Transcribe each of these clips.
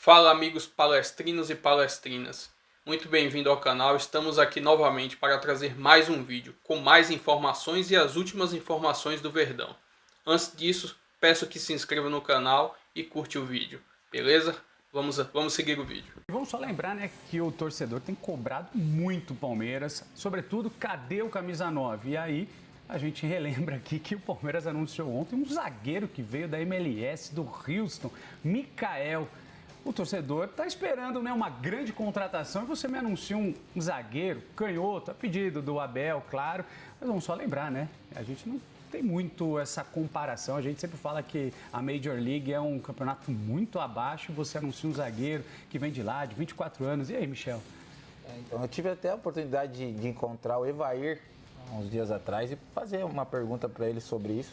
Fala amigos palestrinos e palestrinas, muito bem-vindo ao canal. Estamos aqui novamente para trazer mais um vídeo com mais informações e as últimas informações do Verdão. Antes disso, peço que se inscreva no canal e curte o vídeo, beleza? Vamos seguir o vídeo. Vamos só lembrar, né, que o torcedor tem cobrado muito o Palmeiras, sobretudo, cadê o camisa 9? E aí a gente relembra aqui que o Palmeiras anunciou ontem um zagueiro que veio da MLS, do Houston, Mikael. O torcedor está esperando, né, uma grande contratação e você me anuncia um zagueiro, canhoto, a pedido do Abel, claro. Mas vamos só lembrar, né, a gente não tem muito essa comparação. A gente sempre fala que a Major League é um campeonato muito abaixo. Você anuncia um zagueiro que vem de lá, de 24 anos. E aí, Michel? Então, eu tive até a oportunidade de encontrar o Evair uns dias atrás e fazer uma pergunta para ele sobre isso,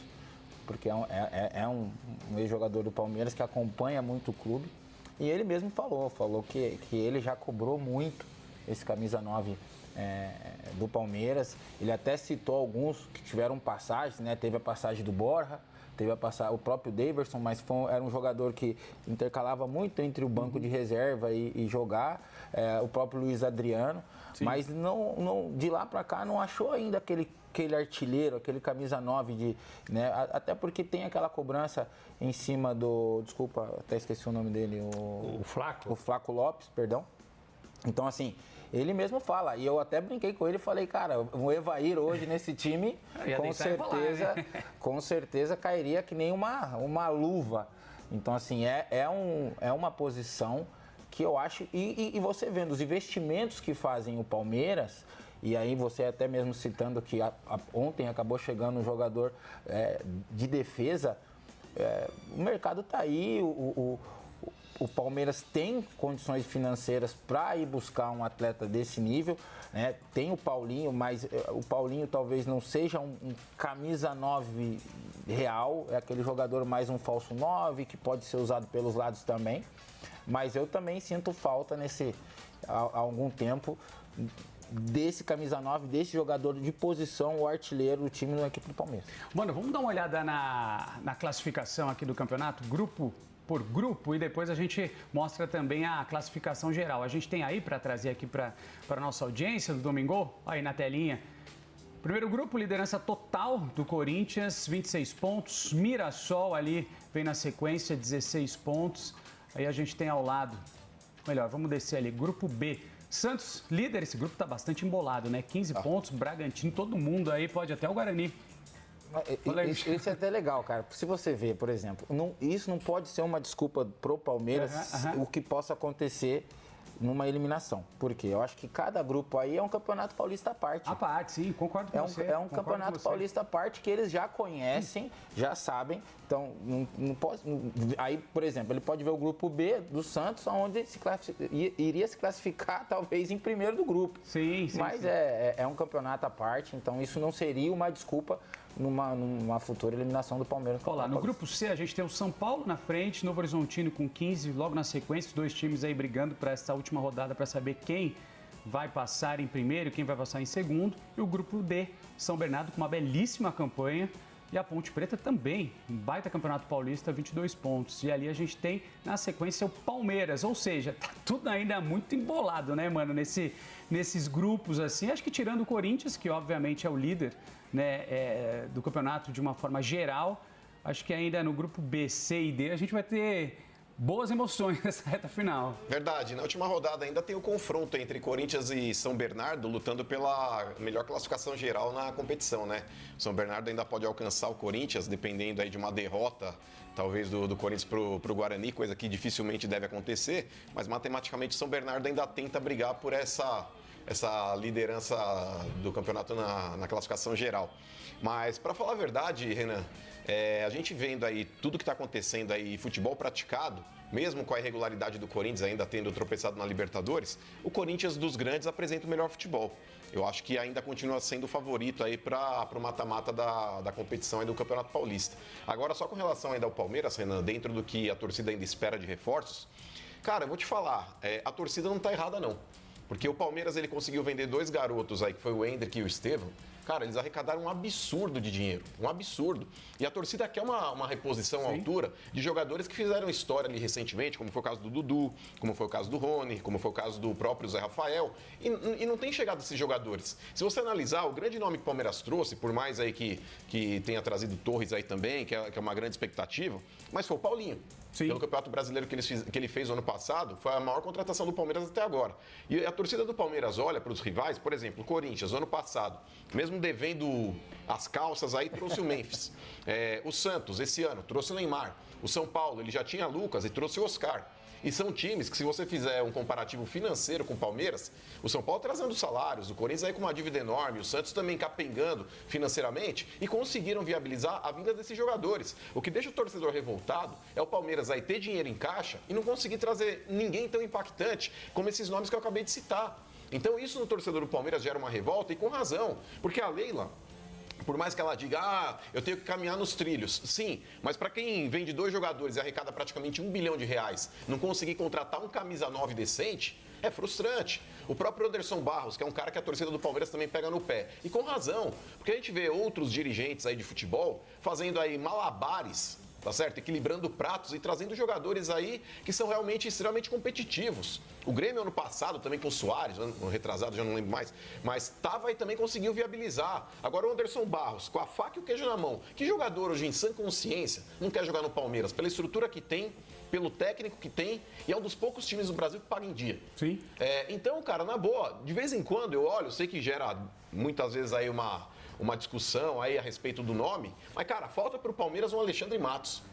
porque é um ex-jogador do Palmeiras que acompanha muito o clube. E ele mesmo falou que ele já cobrou muito esse camisa 9 do Palmeiras. Ele até citou alguns que tiveram passagens, né? Teve a passagem do Borja, teve o próprio Daverson, mas era um jogador que intercalava muito entre o banco de reserva e jogar. O próprio Luiz Adriano. Sim. Mas não, de lá para cá não achou ainda aquele artilheiro, aquele camisa 9 né? Até porque tem aquela cobrança em cima do, desculpa, até esqueci o nome dele, o Flaco. O Flaco Lopes, perdão. Então, assim, ele mesmo fala, e eu até brinquei com ele e falei, cara, o Evair hoje nesse time, com certeza cairia que nem uma luva. Então, assim, é uma posição que eu acho, e você vendo os investimentos que fazem o Palmeiras, e aí você até mesmo citando que ontem acabou chegando um jogador de defesa, o mercado está aí, o Palmeiras tem condições financeiras para ir buscar um atleta desse nível, né? Tem o Paulinho, mas o Paulinho talvez não seja um camisa 9 real, é aquele jogador mais um falso 9 que pode ser usado pelos lados também, mas eu também sinto falta há algum tempo desse camisa 9, desse jogador de posição, o artilheiro do time na equipe do Palmeiras. Mano, vamos dar uma olhada na classificação aqui do campeonato, grupo por grupo, e depois a gente mostra também a classificação geral. A gente tem aí para trazer aqui para a nossa audiência do Domingo, aí na telinha. Primeiro grupo, liderança total do Corinthians, 26 pontos. Mirassol ali vem na sequência, 16 pontos. Aí a gente tem ao lado, melhor, vamos descer ali, grupo B. Santos, líder, esse grupo está bastante embolado, né? 15 pontos, Bragantino, todo mundo aí, pode até o Guarani. Isso é até legal, cara. Se você vê, por exemplo, isso não pode ser uma desculpa pro Palmeiras, o que possa acontecer numa eliminação. Por quê? Eu acho que cada grupo aí é um campeonato paulista à parte. À parte, sim, concordo com você. É um campeonato paulista à parte que eles já conhecem, já sabem. Então, não pode... Aí, por exemplo, ele pode ver o grupo B do Santos, onde iria se classificar, talvez, em primeiro do grupo. Sim. Mas sim. É um campeonato à parte, então isso não seria uma desculpa numa futura eliminação do Palmeiras. Olha lá, no grupo C a gente tem o São Paulo na frente, Novo Horizontino com 15, logo na sequência, os dois times aí brigando para essa última rodada para saber quem vai passar em primeiro e quem vai passar em segundo. E o grupo D, São Bernardo com uma belíssima campanha e a Ponte Preta também, um baita campeonato paulista, 22 pontos. E ali a gente tem na sequência o Palmeiras, ou seja, tá tudo ainda muito embolado, né, mano, nesses grupos assim. Acho que tirando o Corinthians, que obviamente é o líder, né, do campeonato de uma forma geral, acho que ainda no grupo B, C e D a gente vai ter boas emoções nessa reta final. Verdade, na última rodada ainda tem o confronto entre Corinthians e São Bernardo, lutando pela melhor classificação geral na competição, né? São Bernardo ainda pode alcançar o Corinthians, dependendo aí de uma derrota, talvez do Corinthians pro Guarani, coisa que dificilmente deve acontecer, mas matematicamente São Bernardo ainda tenta brigar por essa liderança do campeonato na classificação geral. Mas, para falar a verdade, Renan, a gente vendo aí tudo que está acontecendo aí, futebol praticado, mesmo com a irregularidade do Corinthians ainda tendo tropeçado na Libertadores, o Corinthians dos grandes apresenta o melhor futebol. Eu acho que ainda continua sendo o favorito aí para o mata-mata da competição aí do Campeonato Paulista. Agora, só com relação ainda ao Palmeiras, Renan, dentro do que a torcida ainda espera de reforços, cara, eu vou te falar, a torcida não está errada não. Porque o Palmeiras ele conseguiu vender dois garotos aí, que foi o Endrick e o Estevão, Cara, eles arrecadaram um absurdo de dinheiro, um absurdo. E a torcida quer uma reposição à altura de jogadores que fizeram história ali recentemente, como foi o caso do Dudu, como foi o caso do Rony, como foi o caso do próprio Zé Rafael. E não tem chegado esses jogadores. Se você analisar, o grande nome que o Palmeiras trouxe, por mais aí que tenha trazido Torres aí também, que é uma grande expectativa, mas foi o Paulinho. Sim. Pelo Campeonato Brasileiro que ele fez no ano passado, foi a maior contratação do Palmeiras até agora. E a torcida do Palmeiras olha para os rivais, por exemplo, o Corinthians, no ano passado, mesmo devendo as calças aí, trouxe o Memphis. O Santos, esse ano, trouxe o Neymar. O São Paulo, ele já tinha Lucas e trouxe o Oscar. E são times que, se você fizer um comparativo financeiro com o Palmeiras, o São Paulo trazendo salários, o Corinthians aí com uma dívida enorme, o Santos também capengando financeiramente e conseguiram viabilizar a vinda desses jogadores. O que deixa o torcedor revoltado é o Palmeiras aí ter dinheiro em caixa e não conseguir trazer ninguém tão impactante como esses nomes que eu acabei de citar. Então isso no torcedor do Palmeiras gera uma revolta e com razão, porque a Leila, por mais que ela diga, eu tenho que caminhar nos trilhos. Sim, mas para quem vende 2 jogadores e arrecada praticamente R$1 bilhão, não conseguir contratar um camisa 9 decente, é frustrante. O próprio Anderson Barros, que é um cara que a torcida do Palmeiras também pega no pé. E com razão, porque a gente vê outros dirigentes aí de futebol fazendo aí malabares, tá certo? Equilibrando pratos e trazendo jogadores aí que são realmente extremamente competitivos. O Grêmio ano passado também com o Soares, ano retrasado, já não lembro mais, mas estava aí também, conseguiu viabilizar. Agora o Anderson Barros, com a faca e o queijo na mão. Que jogador hoje em sã consciência não quer jogar no Palmeiras? Pela estrutura que tem, pelo técnico que tem, e é um dos poucos times do Brasil que paga em dia. Sim. Então, cara, na boa, de vez em quando eu olho, eu sei que gera muitas vezes aí uma discussão aí a respeito do nome, mas, cara, falta pro Palmeiras um Alexandre Matos.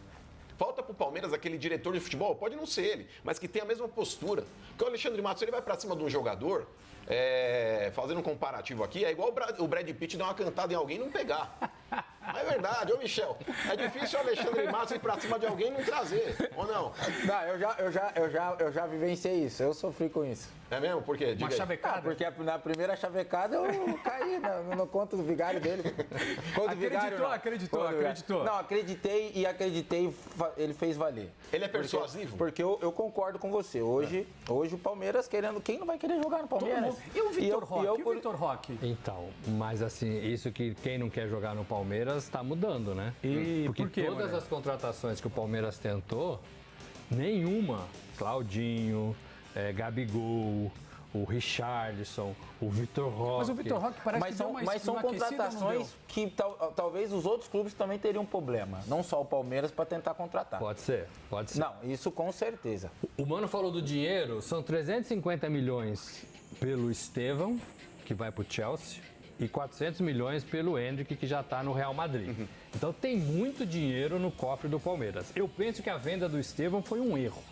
Falta pro Palmeiras aquele diretor de futebol, pode não ser ele, mas que tem a mesma postura. Porque o Alexandre Matos, ele vai pra cima de um jogador, fazendo um comparativo aqui, é igual o Brad Pitt dar uma cantada em alguém e não pegar. Mas é verdade, ô Michel, é difícil o Alexandre Matos ir pra cima de alguém e não trazer, ou não? Não, eu já vivenciei isso, eu sofri com isso. É mesmo? Por quê? Diga uma chavecada? Porque na primeira chavecada eu caí no conto do vigário dele. Acreditou. Não, acreditei, ele fez valer. Ele é persuasivo? Porque eu concordo com você. Hoje o Palmeiras querendo... Quem não vai querer jogar no Palmeiras? E o Vitor Roque? Então, mas assim, isso que quem não quer jogar no Palmeiras está mudando, né? Porque por quê, todas as contratações que o Palmeiras tentou, nenhuma, Claudinho, Gabigol, o Richarlison, o Vitor Roque. Mas o Vitor Roque parece que deu mas são contratações que talvez os outros clubes também teriam problema. Não só o Palmeiras para tentar contratar. Pode ser. Não, isso com certeza. O Mano falou do dinheiro, são 350 milhões pelo Estevão, que vai para o Chelsea, e 400 milhões pelo Endrick, que já está no Real Madrid. Então tem muito dinheiro no cofre do Palmeiras. Eu penso que a venda do Estevão foi um erro.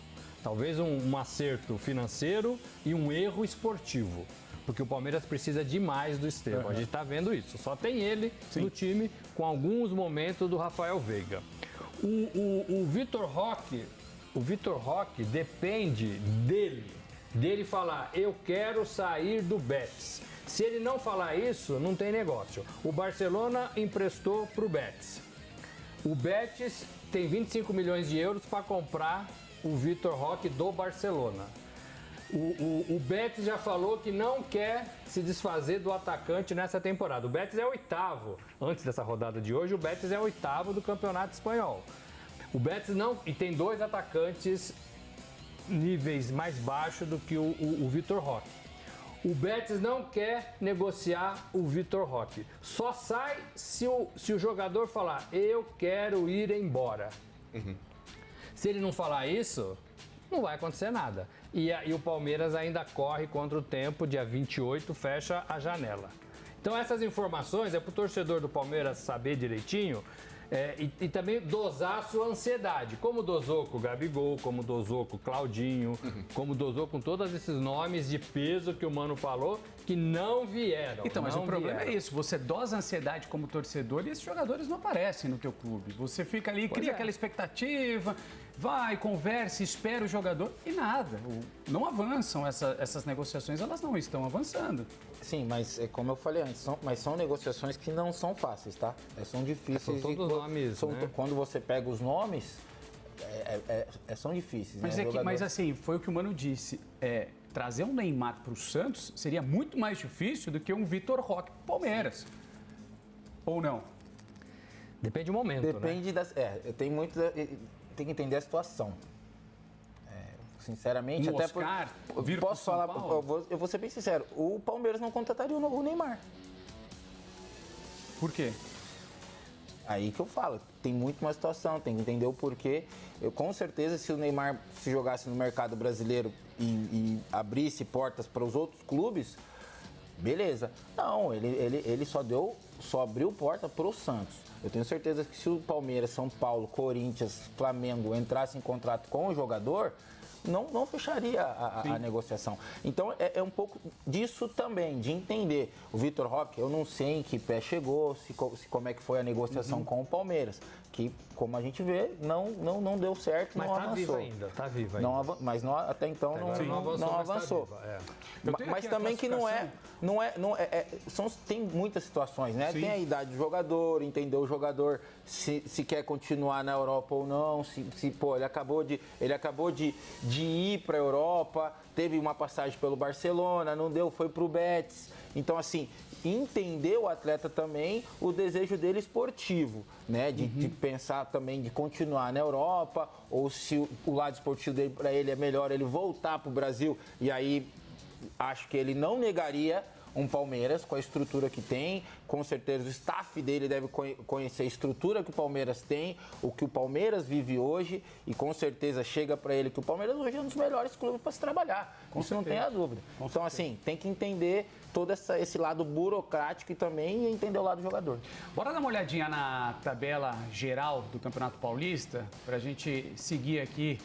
Talvez um acerto financeiro e um erro esportivo. Porque o Palmeiras precisa demais do Estevão. A gente está vendo isso. Só tem ele no time, com alguns momentos do Rafael Veiga. O Vitor Roque depende dele falar, eu quero sair do Betis. Se ele não falar isso, não tem negócio. O Barcelona emprestou para o Betis. O Betis tem 25 milhões de euros para comprar o Vitor Roque do Barcelona. O Betis já falou que não quer se desfazer do atacante nessa temporada. O Betis é 8º. Antes dessa rodada de hoje, o Betis é 8º do Campeonato Espanhol. O Betis não... E tem 2 atacantes níveis mais baixos do que o Vitor Roque. O Betis não quer negociar o Vitor Roque. Só sai se o jogador falar, eu quero ir embora. Se ele não falar isso, não vai acontecer nada. E o Palmeiras ainda corre contra o tempo, dia 28, fecha a janela. Então essas informações é para o torcedor do Palmeiras saber direitinho e também dosar a sua ansiedade. Como dosou com o Gabigol, como dosou com o Claudinho, como dosou com todos esses nomes de peso que o Mano falou, que não vieram. Então, mas o problema é isso, você dosa a ansiedade como torcedor e esses jogadores não aparecem no teu clube. Você fica ali, cria aquela expectativa, vai, conversa, espera o jogador e nada. Não avançam essas negociações, elas não estão avançando. Sim, mas como eu falei antes, são negociações que não são fáceis, tá? São difíceis. São todos nomes, né? Quando você pega os nomes, são difíceis. Mas, né? mas assim, foi o que o Mano disse. Trazer um Neymar para o Santos seria muito mais difícil do que um Vitor Roque para o Palmeiras. Ou não? Depende do momento, Depende das... tem que entender a situação. Sinceramente, no até Oscar, posso falar, eu vou ser bem sincero, o Palmeiras não contrataria o Neymar. Por quê? Aí que eu falo, tem muito uma situação, tem que entender o porquê. Com certeza, se o Neymar se jogasse no mercado brasileiro e abrisse portas para os outros clubes, beleza. Não, ele só abriu porta para o Santos. Eu tenho certeza que se o Palmeiras, São Paulo, Corinthians, Flamengo entrassem em contrato com o jogador, não fecharia a negociação. Então, é um pouco disso também, de entender. O Vitor Roque, eu não sei em que pé chegou, como é que foi a negociação com o Palmeiras, que, como a gente vê, não deu certo, mas não tá avançou. Tá vivo ainda. Mas até então não avançou. Mas também que tem muitas situações, né? Sim. Tem a idade do jogador, entender o jogador se quer continuar na Europa ou não, ele acabou de ir para a Europa, teve uma passagem pelo Barcelona, não deu, foi para o Betis. Então, assim, entender o atleta também, o desejo dele esportivo, né? De pensar também de continuar na Europa, ou se o lado esportivo dele, para ele, é melhor ele voltar para o Brasil. E aí, acho que ele não negaria um Palmeiras com a estrutura que tem. Com certeza o staff dele deve conhecer a estrutura que o Palmeiras tem, o que o Palmeiras vive hoje, e com certeza chega para ele que o Palmeiras hoje é um dos melhores clubes para se trabalhar. Isso não tem a dúvida. Então, assim, tem que entender todo esse lado burocrático e também entender o lado do jogador. Bora dar uma olhadinha na tabela geral do Campeonato Paulista, para a gente seguir aqui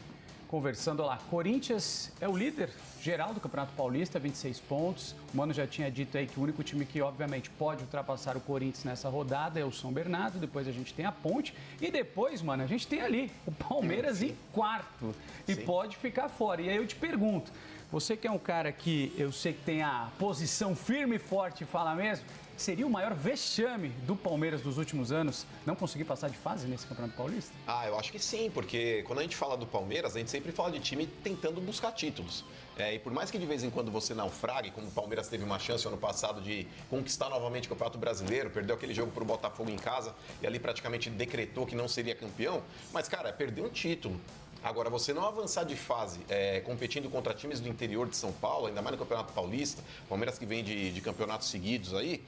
conversando. Olha lá, Corinthians é o líder geral do Campeonato Paulista, 26 pontos. O Mano já tinha dito aí que o único time que, obviamente, pode ultrapassar o Corinthians nessa rodada é o São Bernardo. Depois a gente tem a Ponte. E depois, mano, a gente tem ali o Palmeiras em quarto. E pode ficar fora. E aí eu te pergunto, você que é um cara que eu sei que tem a posição firme e forte, fala mesmo, seria o maior vexame do Palmeiras dos últimos anos não conseguir passar de fase nesse Campeonato Paulista? Eu acho que sim, porque quando a gente fala do Palmeiras, a gente sempre fala de time tentando buscar títulos. E por mais que de vez em quando você naufrague, como o Palmeiras teve uma chance ano passado de conquistar novamente o Campeonato Brasileiro, perdeu aquele jogo para o Botafogo em casa e ali praticamente decretou que não seria campeão, mas, cara, perdeu um título. Agora, você não avançar de fase competindo contra times do interior de São Paulo, ainda mais no Campeonato Paulista, Palmeiras que vem de campeonatos seguidos aí,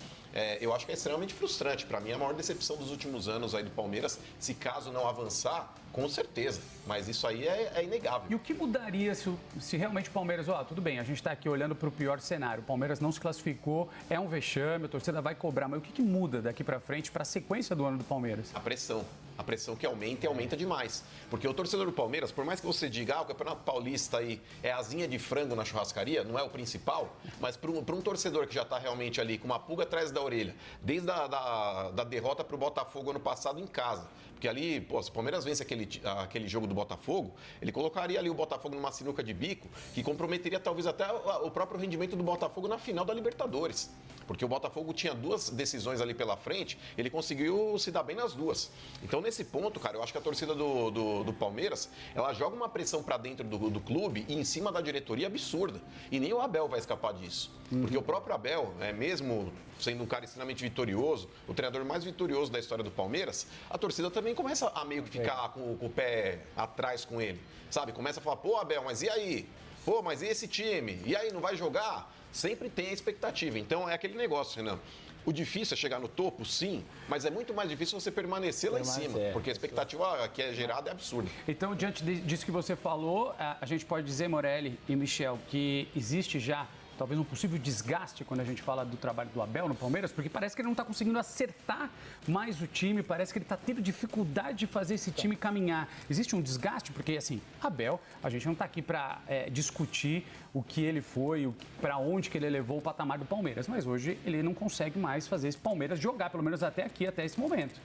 eu acho que é extremamente frustrante. Para mim, é a maior decepção dos últimos anos aí do Palmeiras, se caso não avançar, com certeza. Mas isso aí é inegável. E o que mudaria se realmente o Palmeiras... tudo bem, a gente está aqui olhando para o pior cenário. O Palmeiras não se classificou, é um vexame, a torcida vai cobrar. Mas o que muda daqui para frente para a sequência do ano do Palmeiras? A pressão. A pressão que aumenta e aumenta demais. Porque o torcedor do Palmeiras, por mais que você diga, o Campeonato Paulista aí é asinha de frango na churrascaria, não é o principal, mas para um torcedor que já está realmente ali com uma pulga atrás da orelha, desde da derrota para o Botafogo ano passado em casa, porque ali, se o Palmeiras vence aquele jogo do Botafogo, ele colocaria ali o Botafogo numa sinuca de bico, que comprometeria talvez até o próprio rendimento do Botafogo na final da Libertadores. Porque o Botafogo tinha duas decisões ali pela frente, ele conseguiu se dar bem nas duas. Então, nesse ponto, cara, eu acho que a torcida do Palmeiras, ela joga uma pressão pra dentro do clube e em cima da diretoria absurda. E nem o Abel vai escapar disso. Porque o próprio Abel, mesmo sendo um cara extremamente vitorioso, o treinador mais vitorioso da história do Palmeiras, a torcida também começa a meio que ficar com o pé atrás com ele. Sabe? Começa a falar, pô, Abel, mas e aí? Pô, mas e esse time? E aí, não vai jogar? Sempre tem a expectativa. Então, é aquele negócio, Renan. O difícil é chegar no topo, sim, mas é muito mais difícil você permanecer lá em cima, porque a expectativa que é gerada é absurda. Então, diante disso que você falou, a gente pode dizer, Morelli e Michel, que existe já talvez um possível desgaste quando a gente fala do trabalho do Abel no Palmeiras, porque parece que ele não está conseguindo acertar mais o time, parece que ele está tendo dificuldade de fazer esse time caminhar. Existe um desgaste? Porque, assim, Abel, a gente não está aqui para discutir o que ele foi, para onde que ele levou o patamar do Palmeiras, mas hoje ele não consegue mais fazer esse Palmeiras jogar, pelo menos até aqui, até esse momento.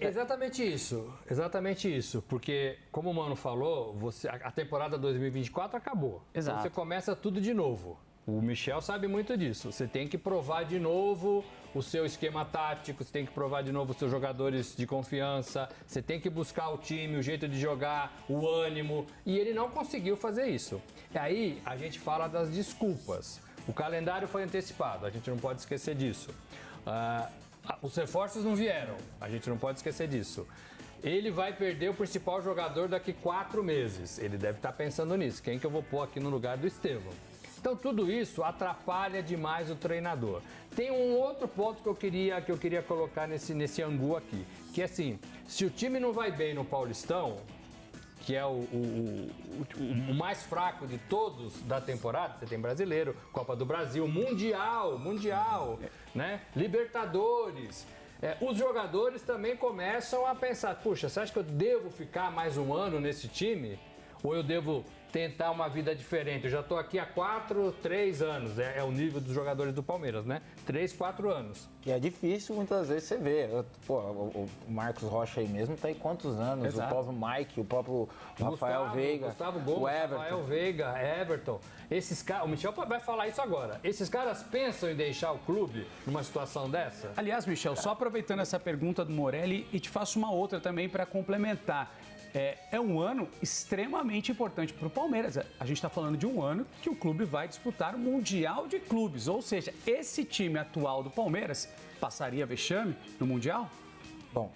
Exatamente isso, porque como o Mano falou, a temporada 2024 acabou. Exato. Então você começa tudo de novo. O Michel sabe muito disso. Você tem que provar de novo o seu esquema tático, você tem que provar de novo os seus jogadores de confiança, você tem que buscar o time, o jeito de jogar, o ânimo, e ele não conseguiu fazer isso. E aí a gente fala das desculpas. O calendário foi antecipado, a gente não pode esquecer disso. Os reforços não vieram, a gente não pode esquecer disso. Ele vai perder o principal jogador daqui 4 meses. Ele deve estar pensando nisso. Quem que eu vou pôr aqui no lugar do Estevão? Então tudo isso atrapalha demais o treinador. Tem um outro ponto que eu queria colocar nesse angu aqui, que é assim, se o time não vai bem no Paulistão, que é o mais fraco de todos da temporada, você tem Brasileiro, Copa do Brasil, Mundial, né? Libertadores. Os jogadores também começam a pensar, puxa, você acha que eu devo ficar mais um ano nesse time? Ou eu devo tentar uma vida diferente? Eu já estou aqui há 3 anos, é o nível dos jogadores do Palmeiras, né? 3, 4 anos. E é difícil muitas vezes você ver. O Marcos Rocha aí mesmo tá aí quantos anos? Exato. O próprio Mike, o próprio Rafael Veiga, Gustavo Gomes, o Everton. Rafael Veiga, Everton. Esses caras, o Michel vai falar isso agora. Esses caras pensam em deixar o clube numa situação dessa? Aliás, Michel, só aproveitando essa pergunta do Morelli e te faço uma outra também para complementar. É um ano extremamente importante para o Palmeiras. A gente está falando de um ano que o clube vai disputar o Mundial de Clubes. Ou seja, esse time atual do Palmeiras passaria vexame no Mundial? Bom,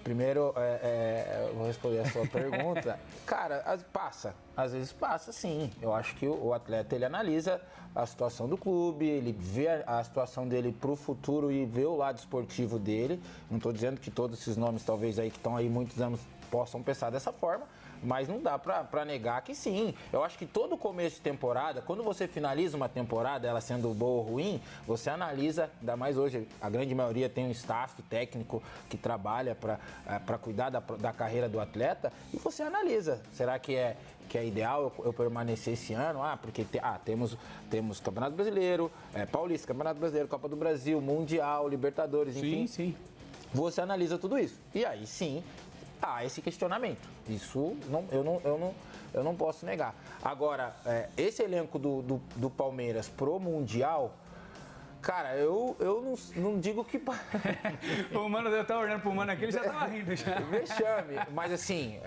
primeiro eu vou responder a sua pergunta. Cara, às vezes passa sim. Eu acho que o atleta ele analisa a situação do clube, ele vê a situação dele para o futuro e vê o lado esportivo dele. Não estou dizendo que todos esses nomes talvez aí que estão aí muitos anos possam pensar dessa forma, mas não dá para negar que sim. Eu acho que todo começo de temporada, quando você finaliza uma temporada, ela sendo boa ou ruim, você analisa, ainda mais hoje, a grande maioria tem um staff técnico que trabalha para cuidar da carreira do atleta, e você analisa, será que é ideal eu permanecer esse ano? Porque temos Campeonato Brasileiro, Paulista, Campeonato Brasileiro, Copa do Brasil, Mundial, Libertadores, enfim. Sim. Você analisa tudo isso. E aí sim, há esse questionamento. Isso eu não posso negar. Agora, esse elenco do Palmeiras pro Mundial, cara, eu não digo que... O Mano, eu tava olhando pro Mano aqui, ele já tava rindo já. Vexame, mas assim,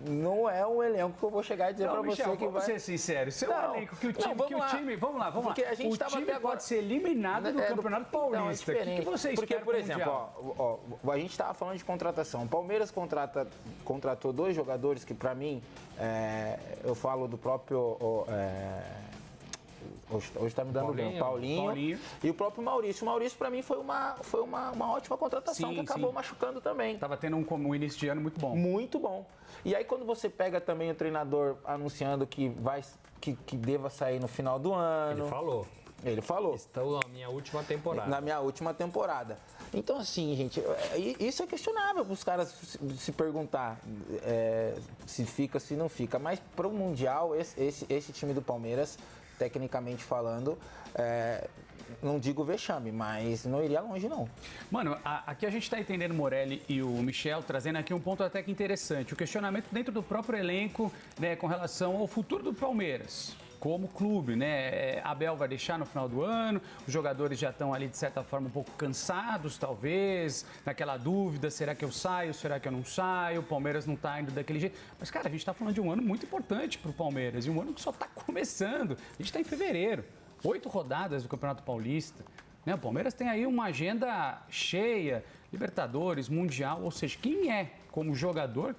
não é um elenco que eu vou chegar e dizer pra Michel, você que vai... Vamos ser sincero, seu elenco, que o time... Vamos lá. Porque a gente o time pode ser eliminado do Campeonato Paulista. Não, é o que você espera? Porque, por exemplo, a gente estava falando de contratação. O Palmeiras contratou 2 jogadores que, pra mim, eu falo do próprio... Hoje está me dando bem. Paulinho e o próprio Maurício. O Maurício, para mim, foi uma ótima contratação que acabou machucando também. Estava tendo um início de ano muito bom. Muito bom. E aí, quando você pega também o treinador anunciando que deva sair no final do ano... Ele falou. Estou na minha última temporada. Na minha última temporada. Então, assim, gente, isso é questionável para os caras se perguntar se fica, se não fica. Mas para o Mundial, esse time do Palmeiras, tecnicamente falando, não digo vexame, mas não iria longe, não. Mano, aqui a gente está entendendo o Morelli e o Michel, trazendo aqui um ponto até que interessante. O questionamento dentro do próprio elenco, né, com relação ao futuro do Palmeiras. Como clube, né? Abel vai deixar no final do ano, os jogadores já estão ali, de certa forma, um pouco cansados, talvez, naquela dúvida, será que eu saio, será que eu não saio? O Palmeiras não está indo daquele jeito. Mas, cara, a gente está falando de um ano muito importante para o Palmeiras, e um ano que só está começando. A gente está em fevereiro, 8 rodadas do Campeonato Paulista. Né? O Palmeiras tem aí uma agenda cheia, Libertadores, Mundial, ou seja, quem é, como jogador,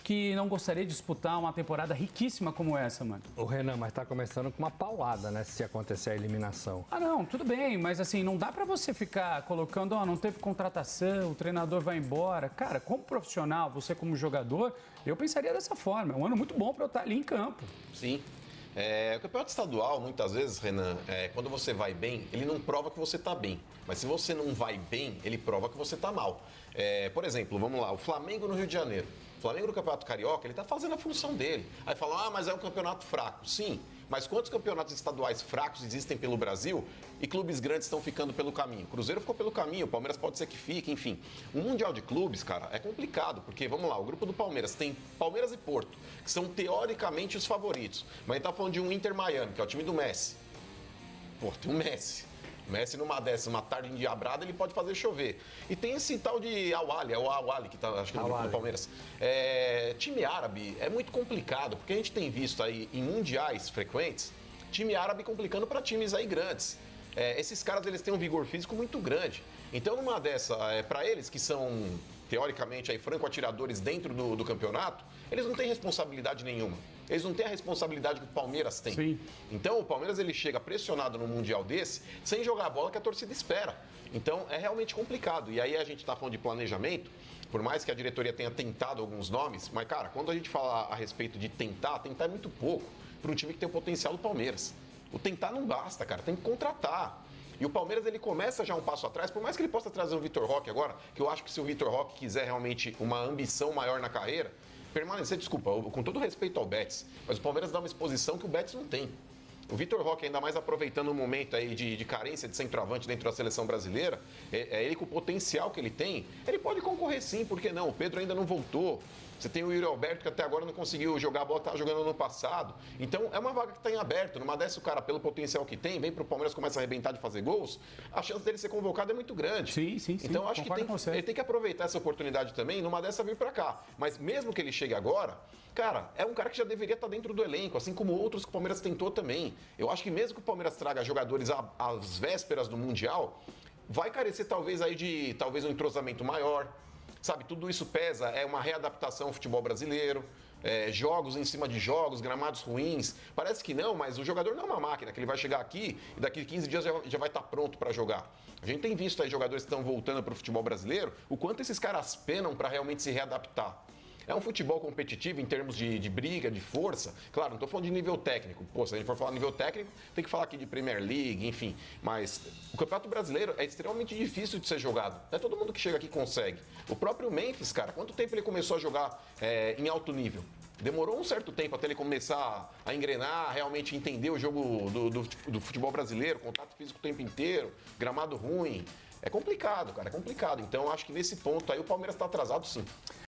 que não gostaria de disputar uma temporada riquíssima como essa, mano? O Renan, mas tá começando com uma paulada, né? Se acontecer a eliminação. Não, tudo bem, mas assim, não dá pra você ficar colocando, não teve contratação, o treinador vai embora. Cara, como profissional, você como jogador, eu pensaria dessa forma. É um ano muito bom pra eu estar ali em campo. Sim. O campeonato estadual, muitas vezes, Renan, quando você vai bem, ele não prova que você está bem. Mas se você não vai bem, ele prova que você está mal. Por exemplo, vamos lá, o Flamengo no Rio de Janeiro. O Flamengo no Campeonato Carioca, ele está fazendo a função dele. Aí falam, mas é um campeonato fraco. Sim, mas quantos campeonatos estaduais fracos existem pelo Brasil e clubes grandes estão ficando pelo caminho? O Cruzeiro ficou pelo caminho, o Palmeiras pode ser que fique, enfim. O Mundial de Clubes, cara, é complicado, porque, vamos lá, o grupo do Palmeiras tem Palmeiras e Porto, que são teoricamente os favoritos. Mas a gente tá falando de um Inter Miami, que é o time do Messi. Pô, tem o Messi. Messi numa dessas, uma tarde endiabrada, ele pode fazer chover. E tem esse tal de Al-Ahly, o Al-Ahly, que tá, acho que no grupo do Palmeiras. Time árabe é muito complicado, porque a gente tem visto aí em mundiais frequentes, time árabe complicando para times aí grandes. Esses caras, eles têm um vigor físico muito grande. Então, numa dessa, para eles que são, teoricamente, aí, franco-atiradores dentro do campeonato, eles não têm responsabilidade nenhuma. Eles não têm a responsabilidade que o Palmeiras tem. Sim. Então, o Palmeiras, ele chega pressionado num Mundial desse, sem jogar a bola que a torcida espera. Então, é realmente complicado. E aí, a gente está falando de planejamento, por mais que a diretoria tenha tentado alguns nomes, mas, cara, quando a gente fala a respeito de tentar é muito pouco para um time que tem o potencial do Palmeiras. O tentar não basta, cara, tem que contratar. E o Palmeiras, ele começa já um passo atrás, por mais que ele possa trazer o Vitor Roque agora, que eu acho que se o Vitor Roque quiser realmente uma ambição maior na carreira, permanecer, desculpa, com todo respeito ao Betis, mas o Palmeiras dá uma exposição que o Betis não tem. O Vitor Roque, ainda mais aproveitando o momento aí de carência de centroavante dentro da seleção brasileira, ele com o potencial que ele tem, ele pode concorrer sim, por que não? O Pedro ainda não voltou. Você tem o Yuri Alberto, que até agora não conseguiu jogar a bola que estava jogando no passado. Então, é uma vaga que está em aberto. Numa dessa, o cara, pelo potencial que tem, vem para o Palmeiras, começa a arrebentar de fazer gols, a chance dele ser convocado é muito grande. Sim. Então, acho que ele tem que aproveitar essa oportunidade também, numa dessa, vir para cá. Mas mesmo que ele chegue agora, cara, é um cara que já deveria estar dentro do elenco, assim como outros que o Palmeiras tentou também. Eu acho que mesmo que o Palmeiras traga jogadores às vésperas do Mundial, vai carecer talvez aí de um entrosamento maior. Sabe, tudo isso pesa, é uma readaptação ao futebol brasileiro, jogos em cima de jogos, gramados ruins. Parece que não, mas o jogador não é uma máquina, que ele vai chegar aqui e daqui 15 dias já vai estar pronto para jogar. A gente tem visto aí jogadores que estão voltando para o futebol brasileiro, o quanto esses caras penam para realmente se readaptar. É um futebol competitivo em termos de briga, de força. Claro, não estou falando de nível técnico. Pô, se a gente for falar de nível técnico, tem que falar aqui de Premier League, enfim. Mas o Campeonato Brasileiro é extremamente difícil de ser jogado. Não é todo mundo que chega aqui consegue. O próprio Memphis, cara, quanto tempo ele começou a jogar em alto nível? Demorou um certo tempo até ele começar a engrenar, realmente entender o jogo do futebol brasileiro, contato físico o tempo inteiro, gramado ruim. É complicado, cara, é complicado. Então, acho que nesse ponto aí o Palmeiras está atrasado, sim.